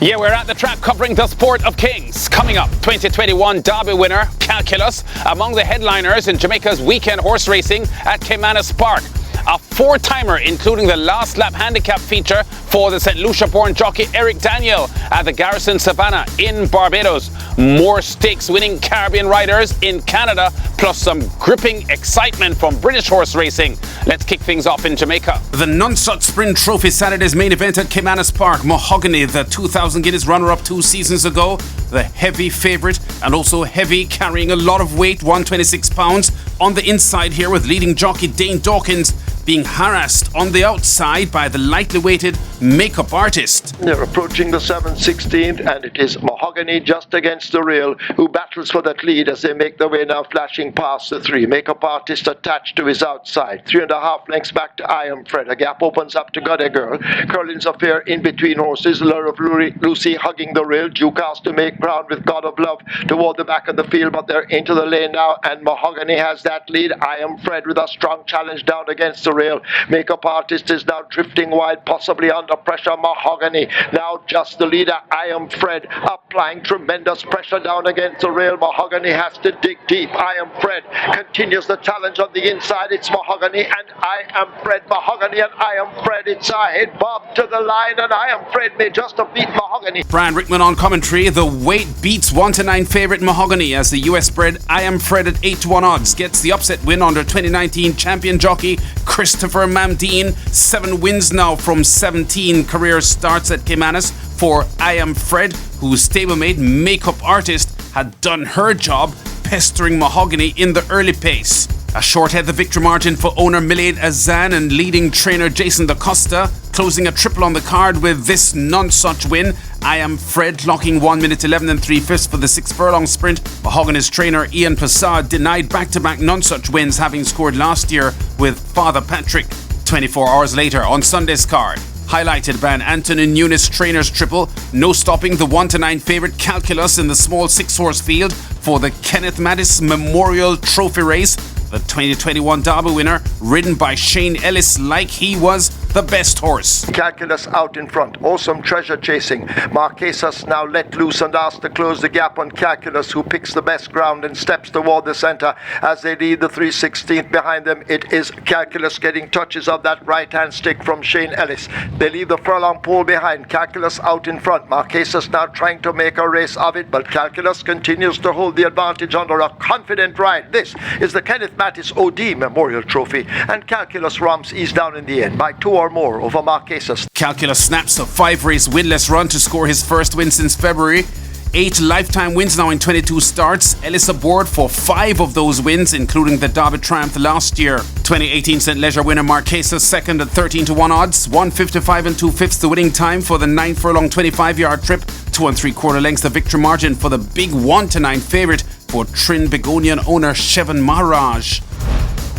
Yeah, we're at the track covering the Sport of Kings. Coming up, 2021 Derby winner, Calculus, among the headliners in Jamaica's weekend horse racing at Caymanas Park. A four-timer, including the Last Lap Handicap feature for the St Lucia-born jockey Eric Daniel at the Garrison Savannah in Barbados. More stakes-winning Caribbean riders in Canada, plus some gripping excitement from British horse racing. Let's kick things off in Jamaica. The Nonsuch Sprint Trophy Saturday's main event at Caymanas Park. Mahogany, the 2,000 Guinness runner-up 2 seasons ago, the heavy favourite, and also heavy, carrying a lot of weight, 126 pounds. On the inside here with leading jockey Dane Dawkins being harassed on the outside by the lightly weighted makeup artist. They're approaching the 7/16th, and it is Mahogany just against the rail who battles for that lead as they make their way now flashing past the 3. Makeup artist attached to his outside. 3.5 lengths back to I Am Fred. A gap opens up to Got a Girl. Curlin's Affair in between horses. Lure of Lucy hugging the rail. Duke has to make ground with God of Love toward the back of the field, but they're into the lane now, and Mahogany has that lead. I Am Fred with a strong challenge down against the rail. Makeup artist is now drifting wide, possibly under pressure. Mahogany now just the leader. I Am Fred applying tremendous pressure down against the rail. Mahogany has to dig deep. I Am Fred continues the challenge on the inside. It's Mahogany and I Am Fred. Mahogany and I Am Fred. It's a head bob to the line, and I Am Fred may just have beat Mahogany. Brian Rickman on commentary. The weight beats 1-9 favourite Mahogany as the US bred I Am Fred at 8-1 odds gets the upset win under 2019 champion jockey Christopher Mamdine. 7 wins now from 17 career starts at Caymanas for I Am Fred, whose stablemate makeup artist had done her job pestering Mahogany in the early pace. A short head the victory margin for owner Milad Azan and leading trainer Jason DaCosta, closing a triple on the card with this Nonsuch win. I Am Fred clocking 1 minute 11 3/5 for the 6 furlong sprint. Mahogany's trainer Ian Passard denied back-to-back Nonsuch wins, having scored last year with Father Patrick. 24 hours later on Sunday's card, highlighted by an Anthony Nunes trainer's triple, no stopping the 1-9 favourite Calculus in the small 6-horse field for the Kenneth Mattis Memorial Trophy race. The 2021 Derby winner, ridden by Shane Ellis like he was the best horse. Calculus out in front. Awesome treasure chasing. Marquez has now let loose and asked to close the gap on Calculus, who picks the best ground and steps toward the centre as they lead the 3/16th. Behind them, it is Calculus getting touches of that right-hand stick from Shane Ellis. They leave the furlong pole behind. Calculus out in front. Marquez is now trying to make a race of it, but Calculus continues to hold the advantage under a confident ride. This is the Kenneth Mattis OD Memorial Trophy, and Calculus romps ease down in the end by 2 or more over Marquez. Calculus snaps a 5-race winless run to score his first win since February. 8 lifetime wins now in 22 starts. Ellis aboard for 5 of those wins, including the Derby triumph last year. 2018 St Leger winner Marquez second at 13-1 odds. 1:55 2/5 the winning time for the 9 furlong 25-yard trip. 2 3/4 lengths the victory margin for the big 1-9 favourite for Trin Begonian owner Shevan Maharaj.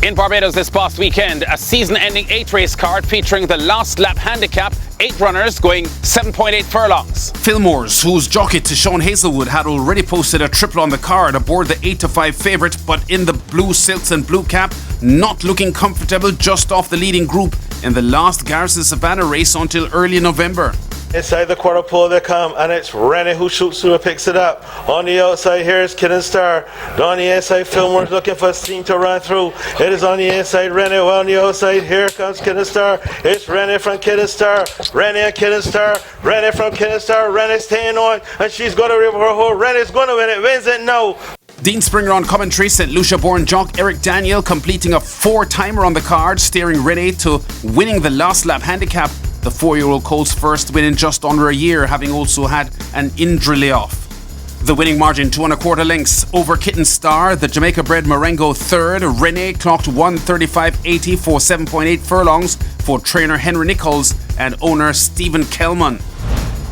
In Barbados this past weekend, a season-ending 8-race card featuring the Last Lap Handicap, 8 runners going 7.8 furlongs. Fillmore's, whose jockey Tishon Hazelwood had already posted a triple on the card aboard the 8-5 favourite, but in the blue silks and blue cap, not looking comfortable just off the leading group in the last Garrison Savannah race until early November. Inside the quarter pole they come, and it's Rennie who shoots through and picks it up. On the outside here is Kid and Star. On the inside, Fillmore's looking for a seam to run through. It is on the inside, Rennie. Well, on the outside, here comes Kid and Star. It's Rennie from Kid and Star. Rennie and Kid and Star. Rennie from Kid and Star. Rennie's staying on, and she's going to rip her hole. Rennie's going to win it. Wins it now. Dean Springer on commentary. St Lucia-born jock Eric Daniel completing a 4-timer on the card, steering Rennie to winning the Last Lap Handicap. The 4-year-old colt's first win in just under a year, having also had an injury layoff. The winning margin 2 1/4 lengths over Kitten Star. The Jamaica-bred Marengo third. Renee clocked 1:35.80 for 7.8 furlongs for trainer Henry Nichols and owner Stephen Kelman.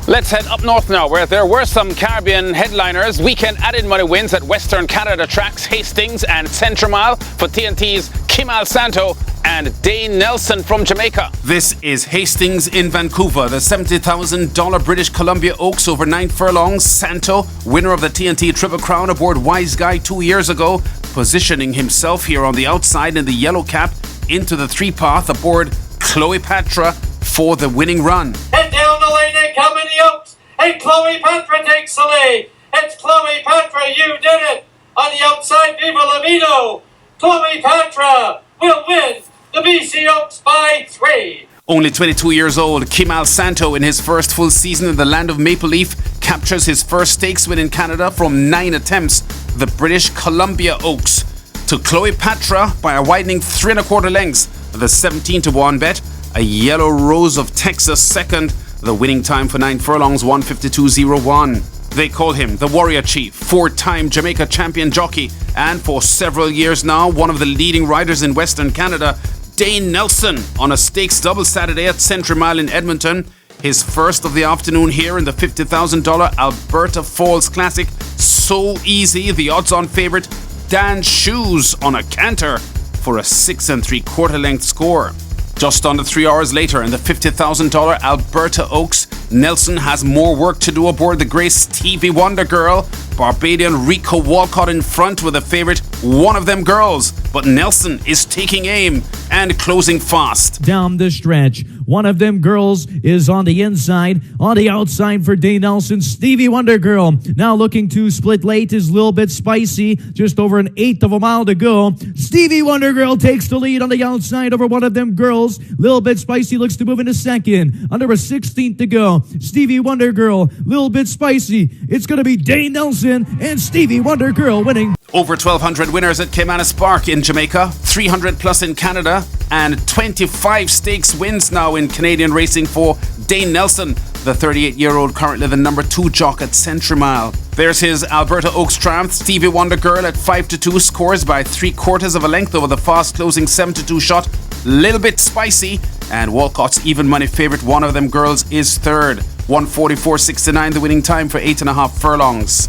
Let's head up north now, where there were some Caribbean headliners. Weekend added money wins at Western Canada tracks Hastings and Centromile for TNT's Kim Al Santo and Dane Nelson from Jamaica. This is Hastings in Vancouver. The $70,000 British Columbia Oaks over 9 furlongs. Santo, winner of the TNT Triple Crown aboard Wise Guy 2 years ago, positioning himself here on the outside in the yellow cap into the 3-path aboard Cleopatra for the winning run. Head down the lane and coming the Oaks. And Chloe Patra takes the lead. It's Chloe Patra, you did it. On the outside, Viva La Vida. Chloe Patra will win the BC Oaks by 3. Only 22 years old, Kimal Santo, in his first full season in the land of Maple Leaf, captures his first stakes win in Canada from 9 attempts, the British Columbia Oaks. To Chloe Patra by a widening 3 1/4 lengths, the 17-1 bet, a Yellow Rose of Texas second, the winning time for 9 furlongs, 1:52.01. They call him the Warrior Chief, 4-time Jamaica champion jockey, and for several years now, one of the leading riders in Western Canada. Dane Nelson on a stakes double Saturday at Century Mile in Edmonton. His first of the afternoon here in the $50,000 Alberta Falls Classic. So easy, the odds-on favourite Dan Shoes on a canter for a 6 3/4 length score. Just under 3 hours later in the $50,000 Alberta Oaks, Nelson has more work to do aboard the grey Stevie Wonder Girl. Barbadian Rico Walcott in front with a favourite, One of Them Girls. But Nelson is taking aim and closing fast. Down the stretch, One of Them Girls is on the inside. On the outside for Dane Nelson, Stevie Wonder Girl. Now looking to split late is a little bit spicy. Just over an 1/8 of a mile to go. Stevie Wonder Girl takes the lead on the outside over One of Them Girls. Little bit spicy looks to move into second. Under a 16th to go. Stevie Wonder Girl, little bit spicy. It's going to be Dane Nelson and Stevie Wonder Girl winning. Over 1,200 winners at Caymanas Park in Jamaica, 300 plus in Canada, and 25 stakes wins now in Canadian racing for Dane Nelson, the 38-year-old, currently the number 2 jock at Century Mile. There's his Alberta Oaks triumph. Stevie Wonder Girl at 5-2 scores by 3/4 of a length over the fast-closing 7-2 shot. Little bit spicy, and Walcott's even money favourite, One of Them Girls, is third. 1:44.69 the winning time for 8.5 furlongs.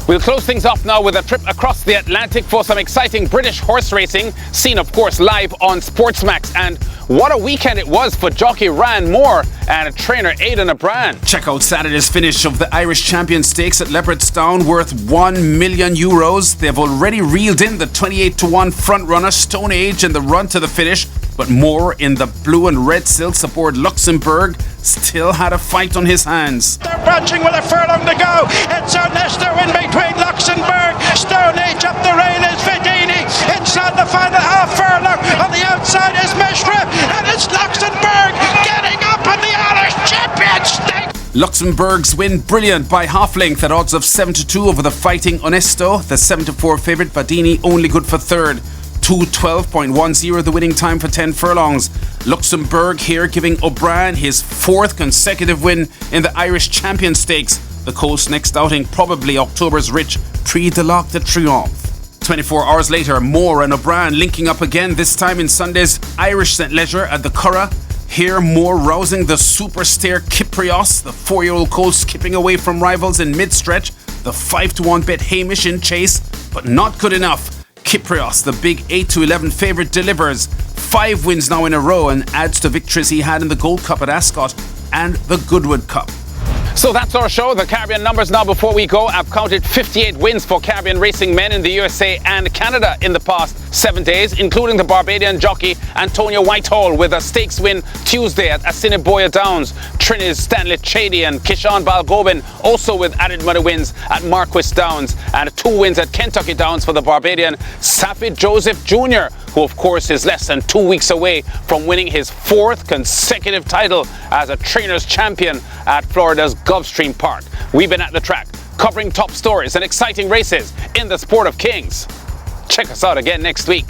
We'll close things off now with a trip across the Atlantic for some exciting British horse racing, seen of course live on SportsMax. And what a weekend it was for jockey Ryan Moore and trainer Aidan O'Brien. Check out Saturday's finish of the Irish Champion Stakes at Leopardstown, worth €1 million. They've already reeled in the 28-1 front-runner Stone Age in the run to the finish, but Moore in the blue and red silks aboard Luxembourg still had a fight on his hands. They're branching with a furlong to go. It's Ernesto in between Luxembourg. Stone Age up the rail is Vidini. Inside the final half furlong. On the outside is Mishra. And it's Luxembourg getting up in the Irish Champion Stakes. Luxembourg's win brilliant by half length at odds of 7-2 over the fighting Onesto. The 7-4 favourite Vadini only good for third. 2:12.10 the winning time for 10 furlongs. Luxembourg here giving O'Brien his 4th consecutive win in the Irish Champion Stakes. The coast's next outing probably October's Rich Prix de l'Arc de Triomphe. 24 hours later, Moore and O'Brien linking up again, this time in Sunday's Irish St Leger at the Curragh. Here, Moore rousing the super steer Kyprios, the 4-year-old colt skipping away from rivals in mid-stretch. The 5-1 bet Hamish in chase, but not good enough. Kyprios, the big 8-11 favourite, delivers 5 wins now in a row and adds to victories he had in the Gold Cup at Ascot and the Goodwood Cup. So that's our show. The Caribbean numbers now before we go. I've counted 58 wins for Caribbean racing men in the USA and Canada in the past 7 days, including the Barbadian jockey Antonio Whitehall with a stakes win Tuesday at Assiniboia Downs. Trini's Stanley Chady and Kishan Balgobin also with added money wins at Marquez Downs, and 2 wins at Kentucky Downs for the Barbadian Safi Joseph Jr., who of course is less than 2 weeks away from winning his 4th consecutive title as a trainer's champion at Florida's Gulfstream Park. We've been at the track, covering top stories and exciting races in the sport of kings. Check us out again next week.